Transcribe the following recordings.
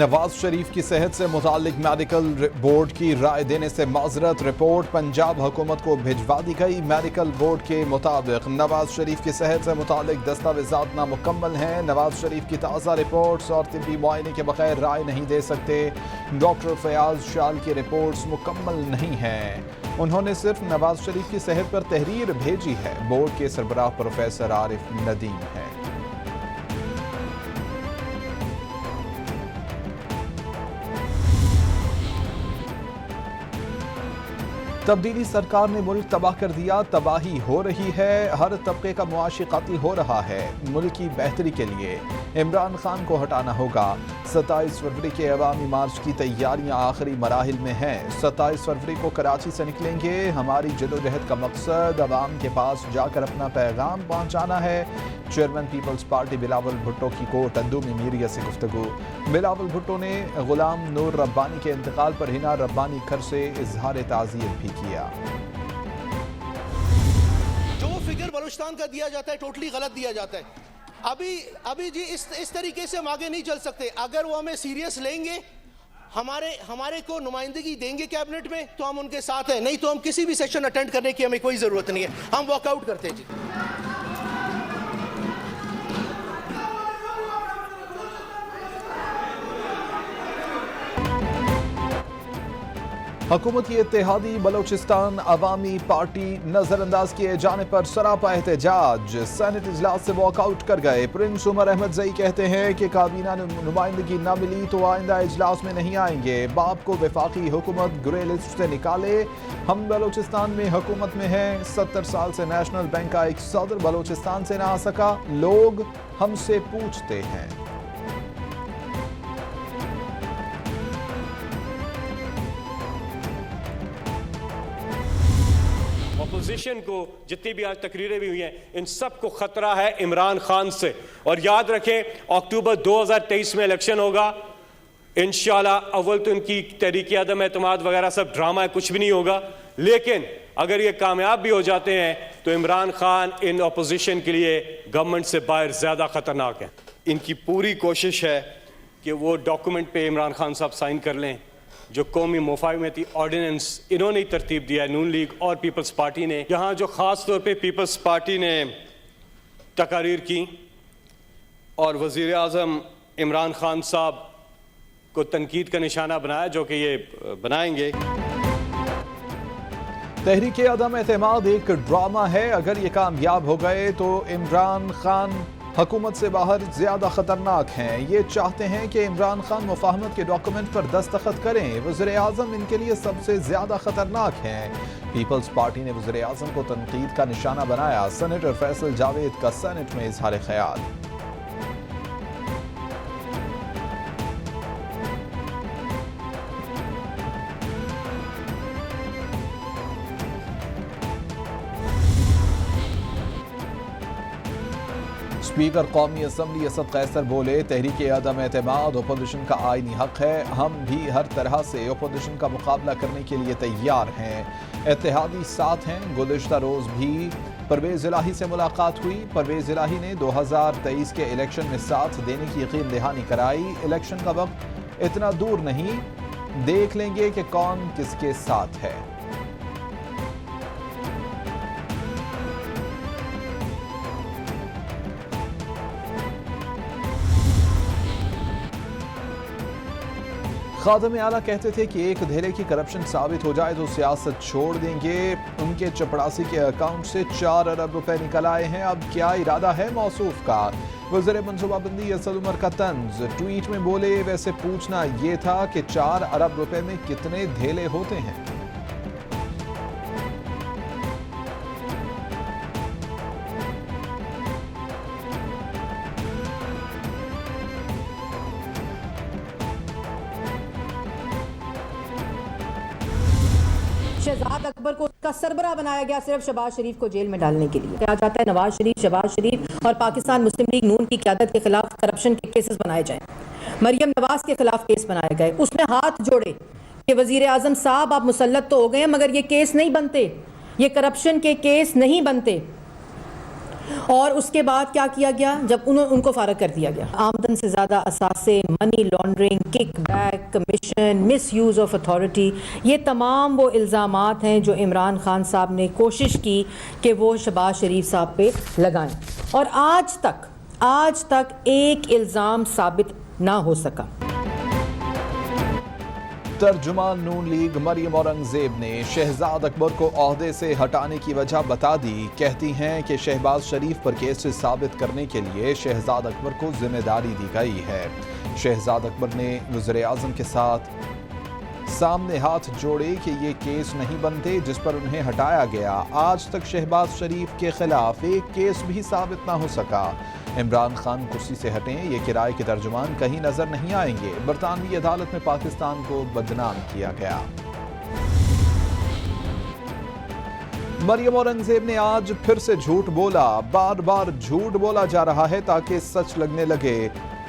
نواز شریف کی صحت سے متعلق میڈیکل بورڈ کی رائے دینے سے معذرت، رپورٹ پنجاب حکومت کو بھجوا دی گئی۔ میڈیکل بورڈ کے مطابق نواز شریف کی صحت سے متعلق دستاویزات نامکمل ہیں۔ نواز شریف کی تازہ رپورٹس اور طبی معائنے کے بغیر رائے نہیں دے سکتے۔ ڈاکٹر فیاض شال کی رپورٹس مکمل نہیں ہیں۔ انہوں نے صرف نواز شریف کی صحت پر تحریر بھیجی ہے۔ بورڈ کے سربراہ پروفیسر عارف ندیم ہیں۔ تبدیلی سرکار نے ملک تباہ کر دیا، تباہی ہو رہی ہے، ہر طبقے کا معاشی قتل ہو رہا ہے۔ ملک کی بہتری کے لیے عمران خان کو ہٹانا ہوگا۔ 27 فروری کے عوامی مارچ کی تیاریاں آخری مراحل میں ہیں۔ 27 فروری کو کراچی سے نکلیں گے۔ ہماری جدوجہد کا مقصد عوام کے پاس جا کر اپنا پیغام پہنچانا ہے۔ چیئرمین پیپلز پارٹی بلاول بھٹو کی کوٹ اندو میں میڈیا سے گفتگو۔ بلاول بھٹو نے غلام نور ربانی کے انتقال پر حنا ربانی گھر سے اظہار تعزیت بھی کیا۔ جو فگر بلوچستان کا دیا جاتا ہے ٹوٹلی غلط دیا جاتا ہے۔ ابھی جی اس طریقے سے ہم آگے نہیں چل سکتے۔ اگر وہ ہمیں سیریس لیں گے، ہمارے کو نمائندگی دیں گے کیبنٹ میں تو ہم ان کے ساتھ ہیں، نہیں تو ہم کسی بھی سیشن اٹینڈ کرنے کی ہمیں کوئی ضرورت نہیں ہے، ہم واک آؤٹ کرتے ہیں جی۔ حکومت کی اتحادی بلوچستان عوامی پارٹی نظر انداز کیے جانے پر سراپا احتجاج، سینٹ اجلاس سے واک آؤٹ کر گئے۔ پرنس عمر احمد زئی کہتے ہیں کہ کابینہ نمائندگی نہ ملی تو آئندہ اجلاس میں نہیں آئیں گے۔ باپ کو وفاقی حکومت گرے لسٹ سے نکالے، ہم بلوچستان میں حکومت میں ہیں۔ 70 سال سے نیشنل بینک کا ایک صدر بلوچستان سے نہ آ سکا، لوگ ہم سے پوچھتے ہیں۔ اپوزیشن کو جتنی بھی آج تقریریں بھی ہوئی ہیں، ان سب کو خطرہ ہے عمران خان سے۔ اور یاد رکھیں اکتوبر 2023 میں الیکشن ہوگا انشاءاللہ۔ اول تو ان کی تحریک عدم اعتماد وغیرہ سب ڈرامہ ہے، کچھ بھی نہیں ہوگا، لیکن اگر یہ کامیاب بھی ہو جاتے ہیں تو عمران خان ان اپوزیشن کے لیے گورنمنٹ سے باہر زیادہ خطرناک ہے۔ ان کی پوری کوشش ہے کہ وہ ڈاکومنٹ پہ عمران خان صاحب سائن کر لیں جو قومی مفاہمتی آرڈیننس انہوں نے ترتیب دیا ہے، نون لیگ اور پیپلز پارٹی نے، یہاں جو خاص طور پہ پیپلز پارٹی نے تقاریر کی اور وزیر اعظم عمران خان صاحب کو تنقید کا نشانہ بنایا، جو کہ یہ بنائیں گے۔ تحریک عدم اعتماد ایک ڈرامہ ہے، اگر یہ کامیاب ہو گئے تو عمران خان حکومت سے باہر زیادہ خطرناک ہیں۔ یہ چاہتے ہیں کہ عمران خان مفاہمت کے ڈاکومنٹ پر دستخط کریں۔ وزیر اعظم ان کے لیے سب سے زیادہ خطرناک ہیں۔ پیپلز پارٹی نے وزیر اعظم کو تنقید کا نشانہ بنایا۔ سینیٹر فیصل جاوید کا سینٹ میں اظہار خیال۔ اسپیکر قومی اسمبلی اسد قیصر بولے، تحریک عدم اعتماد اپوزیشن کا آئینی حق ہے، ہم بھی ہر طرح سے اپوزیشن کا مقابلہ کرنے کے لیے تیار ہیں، اتحادی ساتھ ہیں۔ گزشتہ روز بھی پرویز الہی سے ملاقات ہوئی۔ پرویز الہی نے 2023 کے الیکشن میں ساتھ دینے کی یقین دہانی کرائی۔ الیکشن کا وقت اتنا دور نہیں، دیکھ لیں گے کہ کون کس کے ساتھ ہے۔ خادم اعلیٰ کہتے تھے کہ ایک دھیرے کی کرپشن ثابت ہو جائے تو سیاست چھوڑ دیں گے۔ ان کے چپڑاسی کے اکاؤنٹ سے 4 ارب روپے نکل آئے ہیں، اب کیا ارادہ ہے موصوف کا؟ وزیر منصوبہ بندی اسد عمر کا طنز، ٹویٹ میں بولے ویسے پوچھنا یہ تھا کہ 4 ارب روپے میں کتنے دھیلے ہوتے ہیں؟ شہزاد اکبر کو اس کا سربراہ بنایا گیا صرف شہباز شریف کو جیل میں ڈالنے کے لیے۔ کہا جاتا ہے نواز شریف، شہباز شریف اور پاکستان مسلم لیگ نون کی قیادت کے خلاف کرپشن کے کیسز بنائے جائیں۔ مریم نواز کے خلاف کیس بنائے گئے، اس میں ہاتھ جوڑے کہ وزیر اعظم صاحب آپ مسلط تو ہو گئے ہیں مگر یہ کیس نہیں بنتے، یہ کرپشن کے کیس نہیں بنتے۔ اور اس کے بعد کیا کیا گیا جب ان کو فارغ کر دیا گیا؟ آمدن سے زیادہ اثاثے، money laundering, kick back, commission, misuse of authority, یہ تمام وہ الزامات ہیں جو عمران خان صاحب نے کوشش کی کہ وہ شہباز شریف صاحب پہ لگائیں، اور آج تک ایک الزام ثابت نہ ہو سکا۔ ترجمان نون لیگ مریم اورنگزیب نے شہزاد اکبر کو عہدے سے ہٹانے کی وجہ بتا دی۔ کہتی ہیں کہ شہباز شریف پر کیسز ثابت کرنے کے لیے شہزاد اکبر کو ذمہ داری دی گئی ہے۔ شہزاد اکبر نے وزیر اعظم کے سامنے ہاتھ جوڑے کہ یہ کیس نہیں بنتے جس پر انہیں ہٹایا گیا۔ آج تک شہباز شریف کے خلاف ایک کیس بھی ثابت نہ ہو سکا۔ عمران خان کرسی سے ہٹیں، یہ کرائے کے ترجمان کہیں نظر نہیں آئیں گے۔ برطانوی عدالت میں پاکستان کو بدنام کیا گیا۔ مریم اورنگزیب نے آج پھر سے جھوٹ بولا۔ بار بار جھوٹ بولا جا رہا ہے تاکہ سچ لگنے لگے۔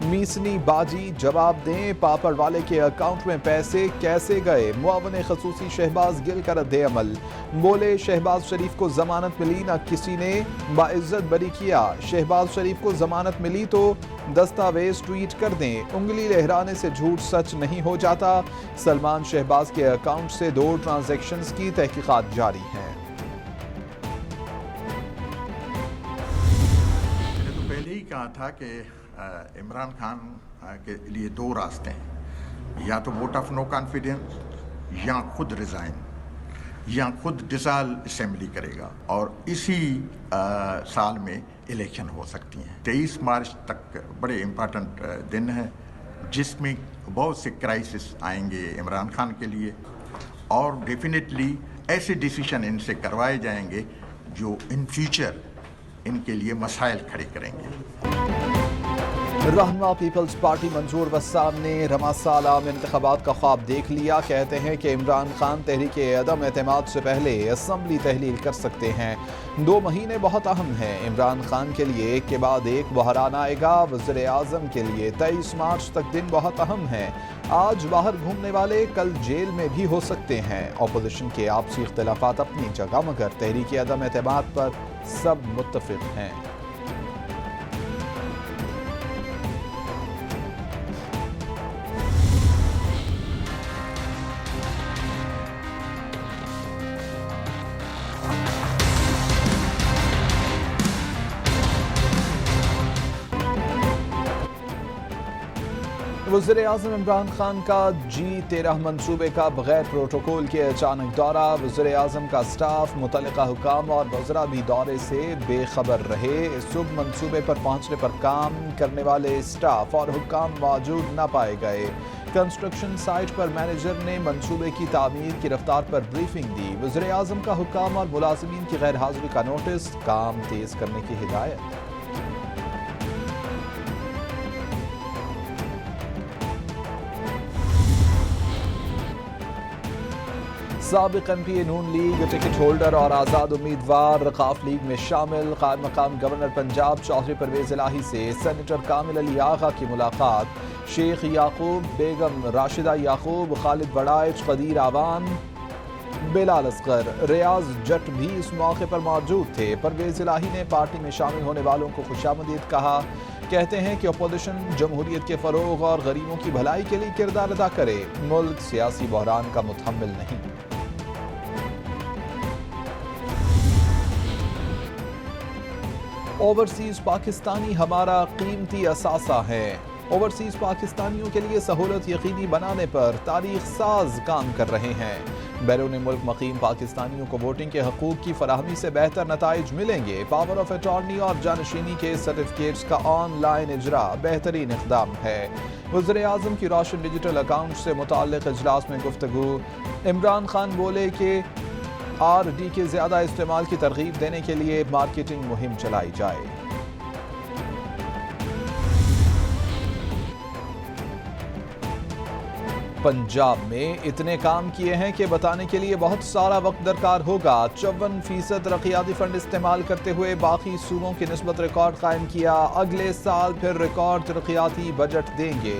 میسنی باجی جواب دیں، پاپڑ والے کے اکاؤنٹ میں پیسے کیسے گئے؟ معاون خصوصی شہباز گل کا رد عمل، بولے شہباز شریف کو ضمانت ملی، نہ کسی نے باعزت بری کیا۔ شہباز شریف کو ضمانت ملی تو دستاویز ٹویٹ کر دیں، انگلی لہرانے سے جھوٹ سچ نہیں ہو جاتا۔ سلمان شہباز کے اکاؤنٹ سے 2 ٹرانزیکشنز کی تحقیقات جاری ہیں۔ میں نے تو پہلے ہی کہا تھا کہ عمران خان کے لیے 2 راستے ہیں، یا تو ووٹ آف نو کانفیڈنس، یا خود ریزائن، یا خود ڈسال اسمبلی کرے گا، اور اسی سال میں الیکشن ہو سکتی ہیں۔ 23 مارچ تک بڑے امپارٹنٹ دن ہے جس میں بہت سے کرائسس آئیں گے عمران خان کے لیے، اور ڈیفینیٹلی ایسے ڈیسیشن ان سے کروائے جائیں گے جو ان فیوچر ان کے لیے مسائل کھڑے کریں گے۔ رہنما پیپلز پارٹی منظور بسام نے رواں سال عام انتخابات کا خواب دیکھ لیا۔ کہتے ہیں کہ عمران خان تحریک عدم اعتماد سے پہلے اسمبلی تحلیل کر سکتے ہیں۔ 2 مہینے بہت اہم ہیں۔ عمران خان کے لیے ایک کے بعد ایک بحران آئے گا۔ وزیر اعظم کے لیے 23 مارچ تک دن بہت اہم ہیں۔ آج باہر گھومنے والے کل جیل میں بھی ہو سکتے ہیں۔ اپوزیشن کے آپسی اختلافات اپنی جگہ، مگر تحریک عدم اعتماد پر سب متفق ہیں۔ وزیر اعظم عمران خان کا G13 منصوبے کا بغیر پروٹوکول کے اچانک دورہ۔ وزیر اعظم کا سٹاف، متعلقہ حکام اور وزراء بھی دورے سے بے خبر رہے۔ صبح منصوبے پر پہنچنے پر کام کرنے والے سٹاف اور حکام موجود نہ پائے گئے۔ کنسٹرکشن سائٹ پر مینیجر نے منصوبے کی تعمیر کی رفتار پر بریفنگ دی۔ وزیر اعظم کا حکام اور ملازمین کی غیر حاضری کا نوٹس، کام تیز کرنے کی ہدایت۔ سابق ایم پی اے نون لیگ ٹکٹ ہولڈر اور آزاد امیدوار رقاف لیگ میں شامل قائم مقام گورنر پنجاب چودھری پرویز الہی سے سینیٹر کامل علی آغا کی ملاقات۔ شیخ یعقوب، بیگم راشدہ یعقوب، خالد وڑائچ، قدیر آوان، بلال اصغر، ریاض جٹ بھی اس موقع پر موجود تھے۔ پرویز الہی نے پارٹی میں شامل ہونے والوں کو خوشامدید کہا۔ کہتے ہیں کہ اپوزیشن جمہوریت کے فروغ اور غریبوں کی بھلائی کے لیے کردار ادا کرے، ملک سیاسی بحران کا متحمل نہیں۔ اوورسیز پاکستانی ہمارا قیمتی اثاثہ ہے۔ اوورسیز پاکستانیوں کے لیے سہولت یقینی بنانے پر تاریخ ساز کام کر رہے ہیں۔ بیرون ملک مقیم پاکستانیوں کو ووٹنگ کے حقوق کی فراہمی سے بہتر نتائج ملیں گے۔ پاور آف اٹارنی اور جانشینی کے سرٹیفکیٹس کا آن لائن اجرا بہترین اقدام ہے۔ وزیر اعظم کی روشن ڈیجیٹل اکاؤنٹ سے متعلق اجلاس میں گفتگو۔ عمران خان بولے کہ آر ڈی کے زیادہ استعمال کی ترغیب دینے کے لیے مارکیٹنگ مہم چلائی جائے۔ پنجاب میں اتنے کام کیے ہیں کہ بتانے کے لیے بہت سارا وقت درکار ہوگا۔ 54% ترقیاتی فنڈ استعمال کرتے ہوئے باقی صوبوں کی نسبت ریکارڈ قائم کیا۔ اگلے سال پھر ریکارڈ ترقیاتی بجٹ دیں گے۔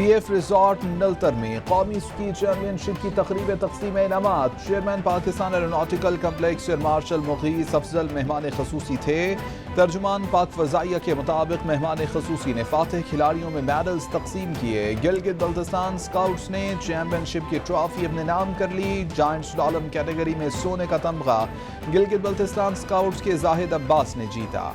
PF ریزارٹ نلتر میں قومی اسکی چیمپئن شپ کی تقریب تقسیم انعامات. Chairman Pakistan aeronautical complex air marshal Mughees Afzal مہمان خصوصی تھے. ترجمان پاک فضائیہ کے مطابق مہمان خصوصی نے فاتح کھلاڑیوں میں میڈلز تقسیم کیے. گلگت بلتستان اسکاؤٹس نے چیمپئن شپ کی ٹرافی اپنے نام کر لی. جائنٹ سلالم کیٹیگری میں سونے کا تمغہ گلگت بلتستان اسکاؤٹس کے زاہد عباس نے جیتا.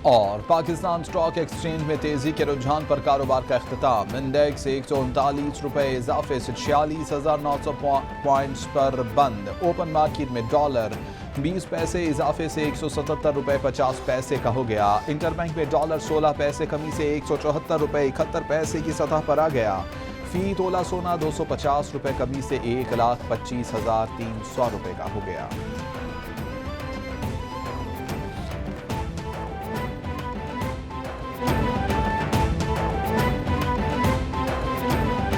اور پاکستان اسٹاک ایکسچینج میں تیزی کے رجحان پر کاروبار کا اختتام. انڈیکس 139 روپے اضافے سے 46,900 پوائنٹس پر بند. اوپن مارکیٹ میں ڈالر 20 پیسے اضافے سے 177 روپے 50 پیسے کا ہو گیا. انٹر بینک میں ڈالر 16 پیسے کمی سے 174 روپے 71 پیسے کی سطح پر آ گیا. فی تولہ سونا 250 روپے کمی سے 1,25,300 روپے کا ہو گیا.